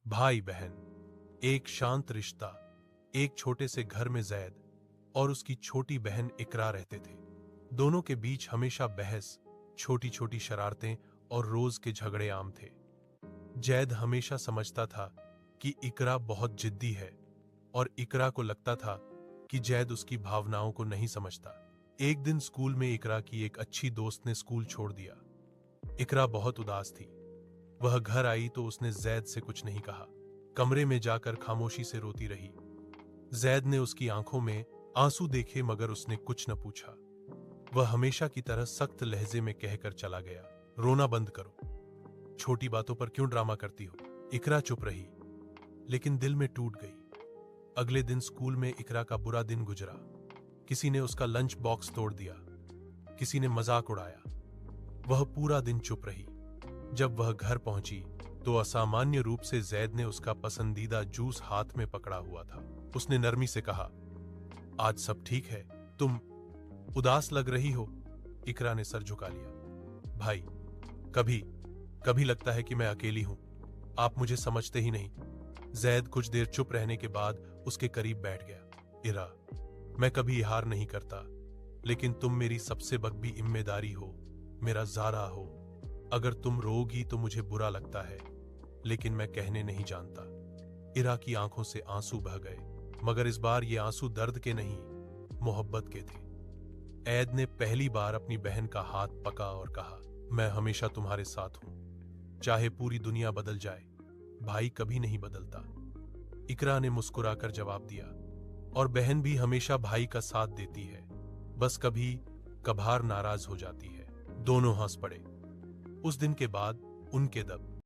भाई बहन, एक शांत रिश्ता। एक छोटे से घर में जैद और उसकी छोटी बहन इकरा रहते थे। दोनों के बीच हमेशा बहस, छोटी छोटी शरारतें और रोज के झगड़े आम थे। जैद हमेशा समझता था कि इकरा बहुत जिद्दी है और इकरा को लगता था कि जैद उसकी भावनाओं को नहीं समझता। एक दिन स्कूल में इकरा की एक अच्छी दोस्त ने स्कूल छोड़ दिया। इकरा बहुत उदास थी। वह घर आई तो उसने जैद से कुछ नहीं कहा। कमरे में जाकर खामोशी से रोती रही। जैद ने उसकी आंखों में आंसू देखे मगर उसने कुछ न पूछा। वह हमेशा की तरह सख्त लहजे में कहकर चला गया, रोना बंद करो, छोटी बातों पर क्यों ड्रामा करती हो। इकरा चुप रही, लेकिन दिल में टूट गई। अगले दिन स्कूल में इकरा का बुरा दिन गुजरा। किसी ने उसका लंच बॉक्स तोड़ दिया, किसी ने मजाक उड़ाया। वह पूरा दिन चुप रही। जब वह घर पहुंची तो असामान्य रूप से जैद ने उसका पसंदीदा जूस हाथ में पकड़ा हुआ था। उसने नरमी से कहा, आज सब ठीक है, तुम उदास लग रही हो। इकरा ने सर झुका लिया। भाई, कभी कभी लगता है कि मैं अकेली हूं, आप मुझे समझते ही नहीं। जैद कुछ देर चुप रहने के बाद उसके करीब बैठ गया। इरा, मैं कभी हार नहीं करता, लेकिन तुम मेरी सबसे बड़ी जिम्मेदारी हो, मेरा ज़ारा हो। अगर तुम रोगी तो मुझे बुरा लगता है, लेकिन मैं कहने नहीं जानता। इरा की आंखों से आंसू बह गए, मगर इस बार ये आंसू दर्द के नहीं, मोहब्बत के थे। ऐद ने पहली बार अपनी बहन का हाथ पका और कहा, मैं हमेशा तुम्हारे साथ हूं, चाहे पूरी दुनिया बदल जाए, भाई कभी नहीं बदलता। इकरा ने मुस्कुराकर जवाब दिया, और बहन भी हमेशा भाई का साथ देती है, बस कभी कभार नाराज हो जाती है। दोनों हंस पड़े। उस दिन के बाद उनके दब